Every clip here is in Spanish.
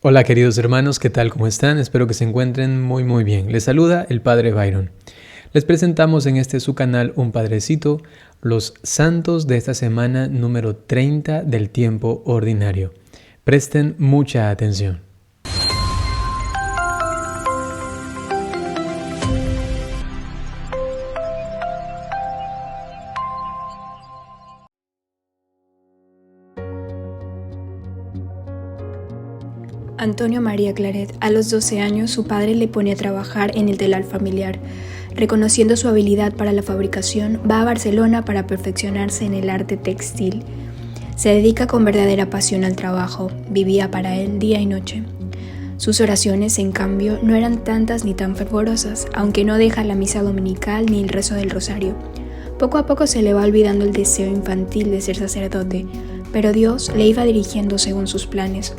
Hola queridos hermanos, ¿qué tal? ¿Cómo están? Espero que se encuentren muy bien. Les saluda el Padre Byron. Les presentamos en este su canal Un Padrecito, los santos de esta semana número 30 del tiempo ordinario. Presten mucha atención. Antonio María Claret. A los 12 años, su padre le pone a trabajar en el telar familiar. Reconociendo su habilidad para la fabricación, va a Barcelona para perfeccionarse en el arte textil. Se dedica con verdadera pasión al trabajo, vivía para él día y noche. Sus oraciones, en cambio, no eran tantas ni tan fervorosas, aunque no deja la misa dominical ni el rezo del rosario. Poco a poco se le va olvidando el deseo infantil de ser sacerdote, pero Dios le iba dirigiendo según sus planes.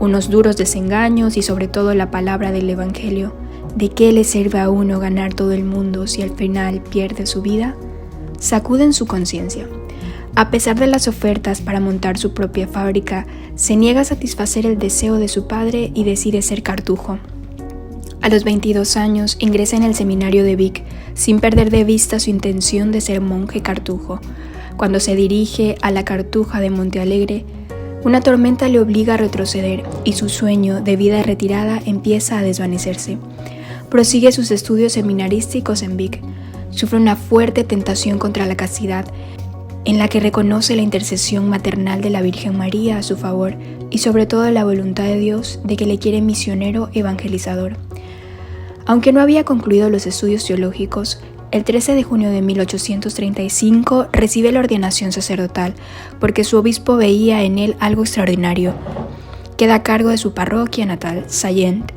Unos duros desengaños y sobre todo la palabra del Evangelio. ¿De qué le sirve a uno ganar todo el mundo si al final pierde su vida? Sacuden su conciencia. A pesar de las ofertas para montar su propia fábrica, se niega a satisfacer el deseo de su padre y decide ser cartujo. A los 22 años ingresa en el seminario de Vic, sin perder de vista su intención de ser monje cartujo. Cuando se dirige a la Cartuja de Montealegre, una tormenta le obliga a retroceder y su sueño de vida retirada empieza a desvanecerse. Prosigue sus estudios seminarísticos en Vic. Sufre una fuerte tentación contra la castidad, en la que reconoce la intercesión maternal de la Virgen María a su favor y sobre todo la voluntad de Dios de que le quiere misionero evangelizador. Aunque no había concluido los estudios teológicos, el 13 de junio de 1835 recibe la ordenación sacerdotal porque su obispo veía en él algo extraordinario. Queda a cargo de su parroquia natal, Sallent.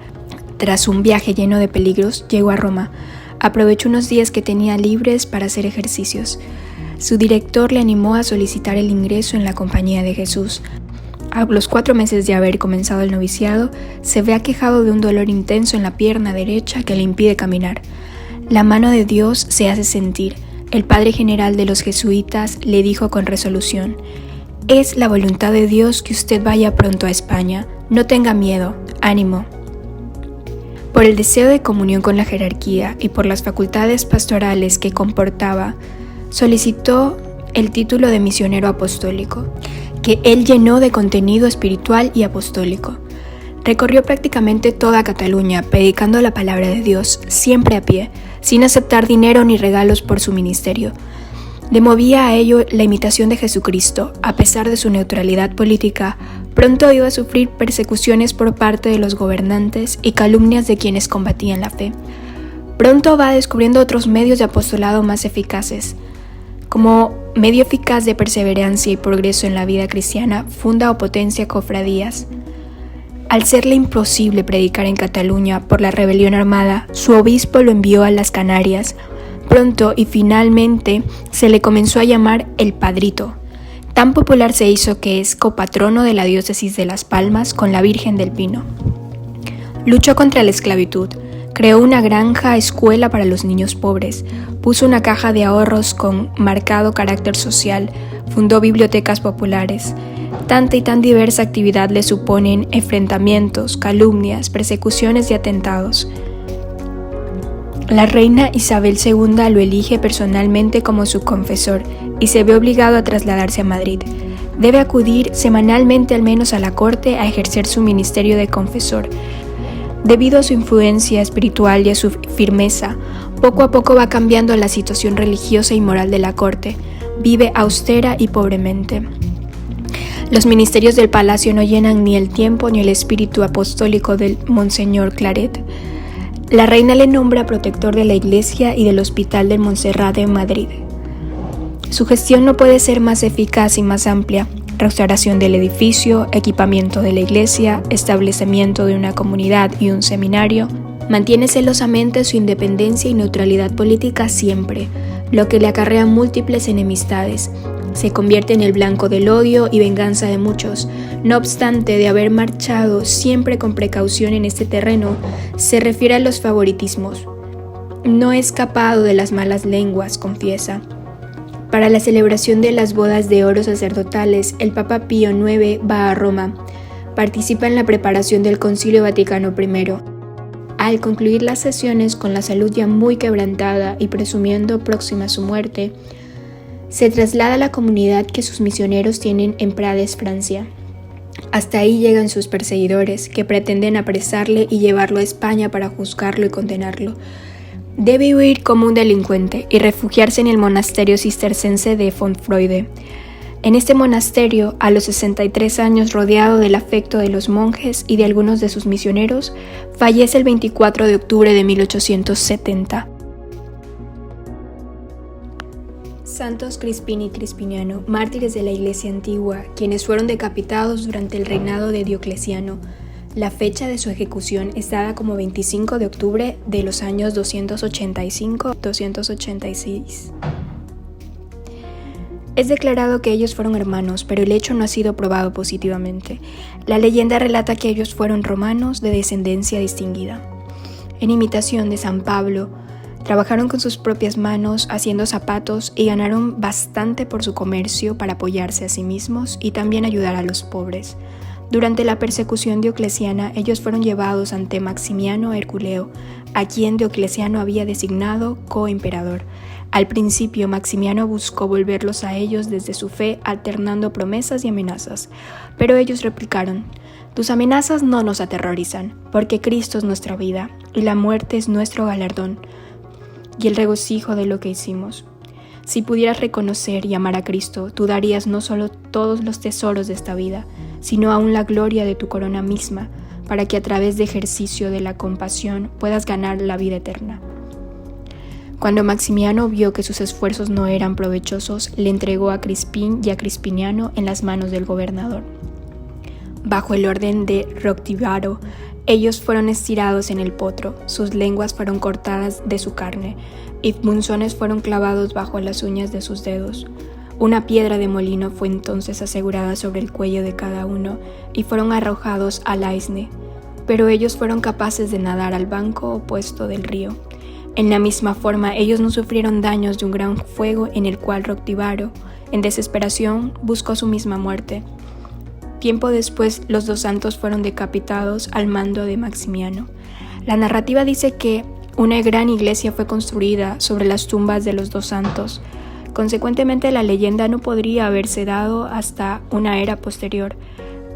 Tras un viaje lleno de peligros, llegó a Roma. Aprovechó unos días que tenía libres para hacer ejercicios. Su director le animó a solicitar el ingreso en la Compañía de Jesús. A los 4 meses de haber comenzado el noviciado, se ve aquejado de un dolor intenso en la pierna derecha que le impide caminar. La mano de Dios se hace sentir. El padre general de los jesuitas le dijo con resolución: «Es la voluntad de Dios que usted vaya pronto a España. No tenga miedo, ánimo». Por el deseo de comunión con la jerarquía y por las facultades pastorales que comportaba, solicitó el título de misionero apostólico, que él llenó de contenido espiritual y apostólico. Recorrió prácticamente toda Cataluña, predicando la palabra de Dios, siempre a pie, sin aceptar dinero ni regalos por su ministerio. Le movía a ello la imitación de Jesucristo. A pesar de su neutralidad política, pronto iba a sufrir persecuciones por parte de los gobernantes y calumnias de quienes combatían la fe. Pronto va descubriendo otros medios de apostolado más eficaces. Como medio eficaz de perseverancia y progreso en la vida cristiana, funda o potencia cofradías. Al serle imposible predicar en Cataluña por la rebelión armada, su obispo lo envió a las Canarias. Pronto y finalmente se le comenzó a llamar el Padrito. Tan popular se hizo que es copatrono de la diócesis de Las Palmas con la Virgen del Pino. Luchó contra la esclavitud, creó una granja escuela para los niños pobres, puso una caja de ahorros con marcado carácter social, fundó bibliotecas populares. Tanta y tan diversa actividad le suponen enfrentamientos, calumnias, persecuciones y atentados. La reina Isabel II lo elige personalmente como su confesor y se ve obligado a trasladarse a Madrid. Debe acudir semanalmente al menos a la corte a ejercer su ministerio de confesor. Debido a su influencia espiritual y a su firmeza, poco a poco va cambiando la situación religiosa y moral de la corte. Vive austera y pobremente. Los ministerios del palacio no llenan ni el tiempo ni el espíritu apostólico del Monseñor Claret. La reina le nombra protector de la iglesia y del Hospital del Montserrat en Madrid. Su gestión no puede ser más eficaz y más amplia. Restauración del edificio, equipamiento de la iglesia, establecimiento de una comunidad y un seminario. Mantiene celosamente su independencia y neutralidad política siempre, lo que le acarrea múltiples enemistades. Se convierte en el blanco del odio y venganza de muchos. No obstante de haber marchado siempre con precaución en este terreno, se refiere a los favoritismos. No he escapado de las malas lenguas, confiesa. Para la celebración de las bodas de oro sacerdotales, el Papa Pío IX va a Roma. Participa en la preparación del Concilio Vaticano I. Al concluir las sesiones con la salud ya muy quebrantada y presumiendo próxima a su muerte, se traslada a la comunidad que sus misioneros tienen en Prades, Francia. Hasta ahí llegan sus perseguidores, que pretenden apresarle y llevarlo a España para juzgarlo y condenarlo. Debe huir como un delincuente y refugiarse en el monasterio cistercense de Fontfroide. En este monasterio, a los 63 años, rodeado del afecto de los monjes y de algunos de sus misioneros, fallece el 24 de octubre de 1870. Santos Crispín y Crispiniano, mártires de la Iglesia antigua, quienes fueron decapitados durante el reinado de Diocleciano. La fecha de su ejecución es dada como 25 de octubre de los años 285-286. Es declarado que ellos fueron hermanos, pero el hecho no ha sido probado positivamente. La leyenda relata que ellos fueron romanos de descendencia distinguida. En imitación de San Pablo, trabajaron con sus propias manos haciendo zapatos y ganaron bastante por su comercio para apoyarse a sí mismos y también ayudar a los pobres. Durante la persecución diocleciana, ellos fueron llevados ante Maximiano Herculeo, a quien Diocleciano había designado coemperador. Al principio, Maximiano buscó volverlos a ellos desde su fe, alternando promesas y amenazas, pero ellos replicaron: «Tus amenazas no nos aterrorizan, porque Cristo es nuestra vida, y la muerte es nuestro galardón, y el regocijo de lo que hicimos. Si pudieras reconocer y amar a Cristo, tú darías no solo todos los tesoros de esta vida, sino aún la gloria de tu corona misma, para que a través de ejercicio de la compasión puedas ganar la vida eterna». Cuando Maximiano vio que sus esfuerzos no eran provechosos, le entregó a Crispín y a Crispiniano en las manos del gobernador. Bajo el orden de Roctivaro, ellos fueron estirados en el potro, sus lenguas fueron cortadas de su carne, y punzones fueron clavados bajo las uñas de sus dedos. Una piedra de molino fue entonces asegurada sobre el cuello de cada uno, y fueron arrojados al Aisne, pero ellos fueron capaces de nadar al banco opuesto del río. En la misma forma, ellos no sufrieron daños de un gran fuego en el cual Roctivaro, en desesperación, buscó su misma muerte. Tiempo después, los dos santos fueron decapitados al mando de Maximiano. La narrativa dice que una gran iglesia fue construida sobre las tumbas de los dos santos. Consecuentemente, la leyenda no podría haberse dado hasta una era posterior.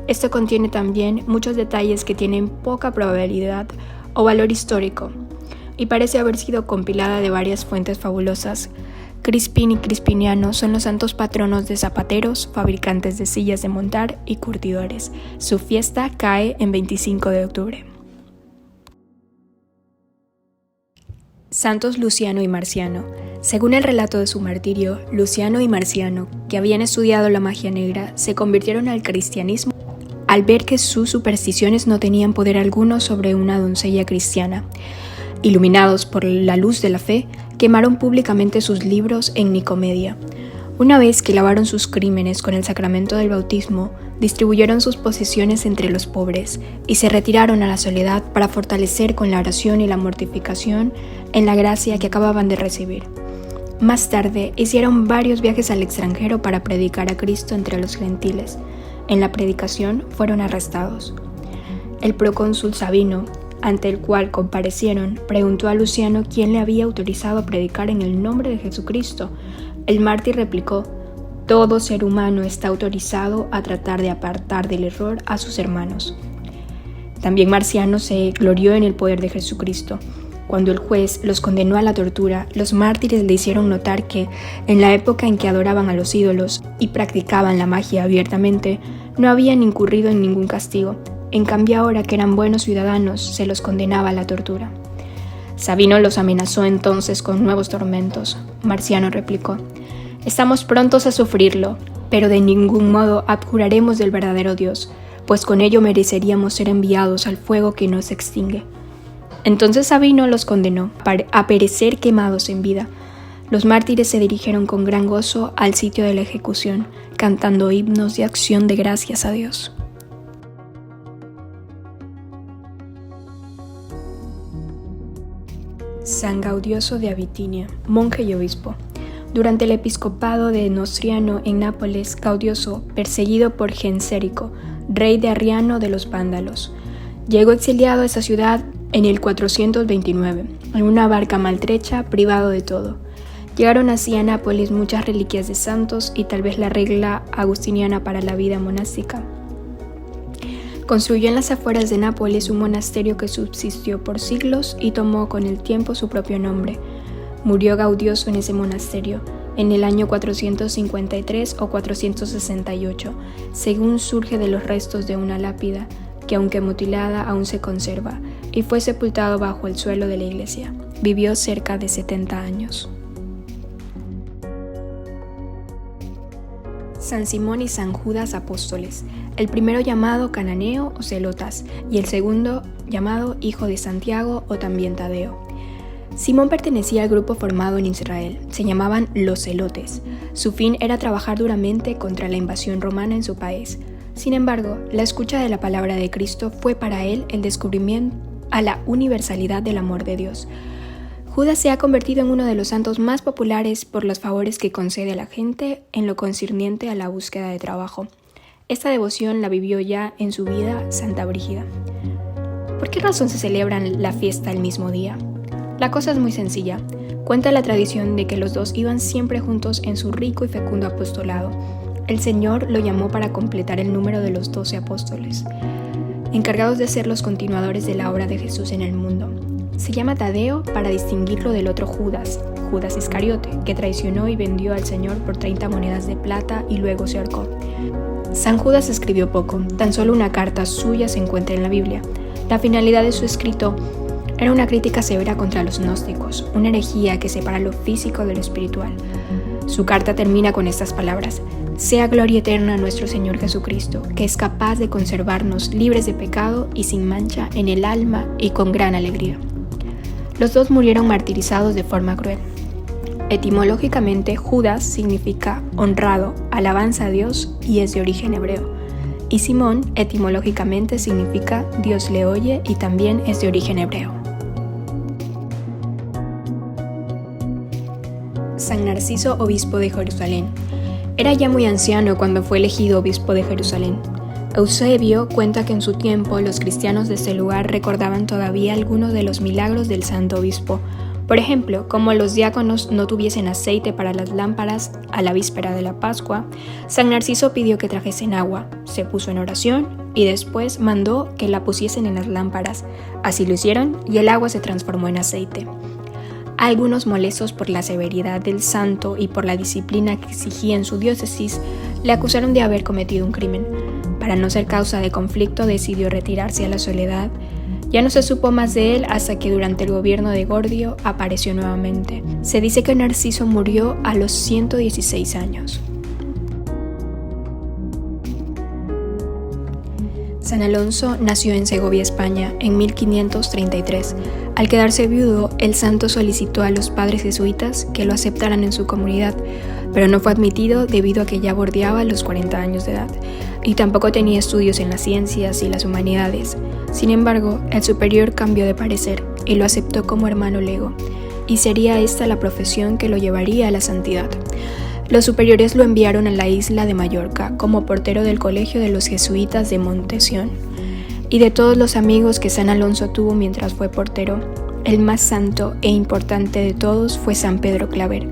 Esto contiene también muchos detalles que tienen poca probabilidad o valor histórico, y parece haber sido compilada de varias fuentes fabulosas. Crispín y Crispiniano son los santos patronos de zapateros, fabricantes de sillas de montar y curtidores. Su fiesta cae en 25 de octubre. Santos Luciano y Marciano. Según el relato de su martirio, Luciano y Marciano, que habían estudiado la magia negra, se convirtieron al cristianismo al ver que sus supersticiones no tenían poder alguno sobre una doncella cristiana. Iluminados por la luz de la fe, quemaron públicamente sus libros en Nicomedia. Una vez que lavaron sus crímenes con el sacramento del bautismo, distribuyeron sus posesiones entre los pobres y se retiraron a la soledad para fortalecer con la oración y la mortificación en la gracia que acababan de recibir. Más tarde, hicieron varios viajes al extranjero para predicar a Cristo entre los gentiles. En la predicación fueron arrestados. El procónsul Sabino, ante el cual comparecieron, preguntó a Luciano quién le había autorizado a predicar en el nombre de Jesucristo. El mártir replicó: «Todo ser humano está autorizado a tratar de apartar del error a sus hermanos». También Marciano se glorió en el poder de Jesucristo. Cuando el juez los condenó a la tortura, los mártires le hicieron notar que, en la época en que adoraban a los ídolos y practicaban la magia abiertamente, no habían incurrido en ningún castigo. En cambio, ahora que eran buenos ciudadanos, se los condenaba a la tortura. Sabino los amenazó entonces con nuevos tormentos. Marciano replicó: «Estamos prontos a sufrirlo, pero de ningún modo abjuraremos del verdadero Dios, pues con ello mereceríamos ser enviados al fuego que no se extingue». Entonces Sabino los condenó a perecer quemados en vida. Los mártires se dirigieron con gran gozo al sitio de la ejecución, cantando himnos de acción de gracias a Dios. San Gaudioso de Abitinia, monje y obispo. Durante el episcopado de Nostriano en Nápoles, Gaudioso, perseguido por Gensérico, rey de Arriano de los Vándalos. Llegó exiliado a esa ciudad en el 429, en una barca maltrecha, privado de todo. Llegaron así a Nápoles muchas reliquias de santos y tal vez la regla agustiniana para la vida monástica. Construyó en las afueras de Nápoles un monasterio que subsistió por siglos y tomó con el tiempo su propio nombre. Murió gaudioso en ese monasterio en el año 453 o 468, según surge de los restos de una lápida, que aunque mutilada aún se conserva, y fue sepultado bajo el suelo de la iglesia. Vivió cerca de 70 años. San Simón y San Judas apóstoles, el primero llamado Cananeo o Celotas y el segundo llamado hijo de Santiago o también Tadeo. Simón pertenecía al grupo formado en Israel, se llamaban los celotes. Su fin era trabajar duramente contra la invasión romana en su país. Sin embargo, la escucha de la palabra de Cristo fue para él el descubrimiento a la universalidad del amor de Dios. Judas se ha convertido en uno de los santos más populares por los favores que concede a la gente en lo concerniente a la búsqueda de trabajo. Esta devoción la vivió ya en su vida Santa Brígida. ¿Por qué razón se celebran la fiesta el mismo día? La cosa es muy sencilla. Cuenta la tradición de que los dos iban siempre juntos en su rico y fecundo apostolado. El Señor lo llamó para completar el número de los 12 apóstoles, encargados de ser los continuadores de la obra de Jesús en el mundo. Se llama Tadeo para distinguirlo del otro Judas, Judas Iscariote, que traicionó y vendió al Señor por 30 monedas de plata y luego se ahorcó. San Judas escribió poco, tan solo una carta suya se encuentra en la Biblia. La finalidad de su escrito era una crítica severa contra los gnósticos, una herejía que separa lo físico de lo espiritual. Su carta termina con estas palabras: «Sea gloria eterna a nuestro Señor Jesucristo, que es capaz de conservarnos libres de pecado y sin mancha en el alma y con gran alegría». Los dos murieron martirizados de forma cruel. Etimológicamente, Judas significa honrado, alabanza a Dios y es de origen hebreo. Y Simón, etimológicamente, significa Dios le oye y también es de origen hebreo. San Narciso, obispo de Jerusalén. Era ya muy anciano cuando fue elegido obispo de Jerusalén. Eusebio cuenta que en su tiempo los cristianos de ese lugar recordaban todavía algunos de los milagros del santo obispo. Por ejemplo, como los diáconos no tuviesen aceite para las lámparas a la víspera de la Pascua, San Narciso pidió que trajesen agua, se puso en oración y después mandó que la pusiesen en las lámparas. Así lo hicieron y el agua se transformó en aceite. Algunos, molestos por la severidad del santo y por la disciplina que exigía en su diócesis, le acusaron de haber cometido un crimen. Para no ser causa de conflicto, decidió retirarse a la soledad. Ya no se supo más de él hasta que durante el gobierno de Gordio apareció nuevamente. Se dice que Narciso murió a los 116 años. San Alonso nació en Segovia, España, en 1533. Al quedarse viudo, el santo solicitó a los padres jesuitas que lo aceptaran en su comunidad, pero no fue admitido debido a que ya bordeaba los 40 años de edad y tampoco tenía estudios en las ciencias y las humanidades. Sin embargo, el superior cambió de parecer y lo aceptó como hermano lego, y sería esta la profesión que lo llevaría a la santidad. Los superiores lo enviaron a la isla de Mallorca como portero del colegio de los jesuitas de Montesión. Y de todos los amigos que San Alonso tuvo mientras fue portero, el más santo e importante de todos fue San Pedro Claver.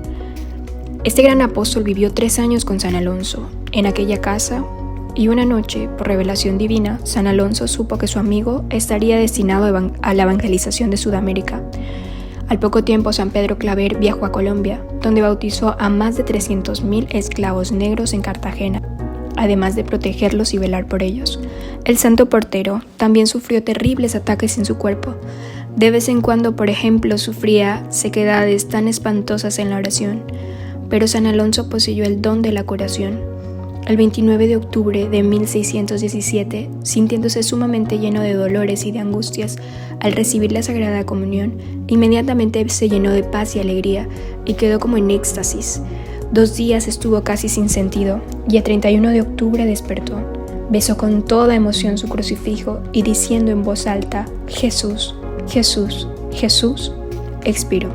Este gran apóstol vivió 3 años con San Alonso en aquella casa, y una noche, por revelación divina, San Alonso supo que su amigo estaría destinado a la evangelización de Sudamérica. Al poco tiempo, San Pedro Claver viajó a Colombia, donde bautizó a más de 300.000 esclavos negros en Cartagena, además de protegerlos y velar por ellos. El santo portero también sufrió terribles ataques en su cuerpo. De vez en cuando, por ejemplo, sufría sequedades tan espantosas en la oración, pero San Alonso poseyó el don de la curación. El 29 de octubre de 1617, sintiéndose sumamente lleno de dolores y de angustias al recibir la Sagrada Comunión, inmediatamente se llenó de paz y alegría y quedó como en éxtasis. 2 días estuvo casi sin sentido y el 31 de octubre despertó. Besó con toda emoción su crucifijo y diciendo en voz alta: «Jesús, Jesús, Jesús», expiró.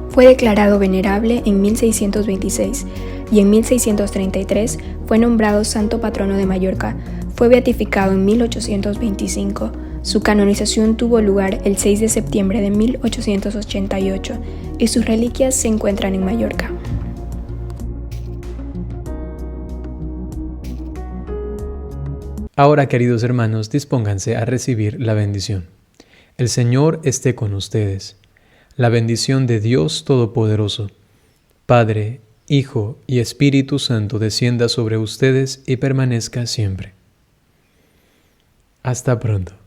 Fue declarado venerable en 1626 y en 1633 fue nombrado santo patrono de Mallorca. Fue beatificado en 1825. Su canonización tuvo lugar el 6 de septiembre de 1888 y sus reliquias se encuentran en Mallorca. Ahora, queridos hermanos, dispónganse a recibir la bendición. El Señor esté con ustedes. La bendición de Dios Todopoderoso, Padre, Hijo y Espíritu Santo descienda sobre ustedes y permanezca siempre. Hasta pronto.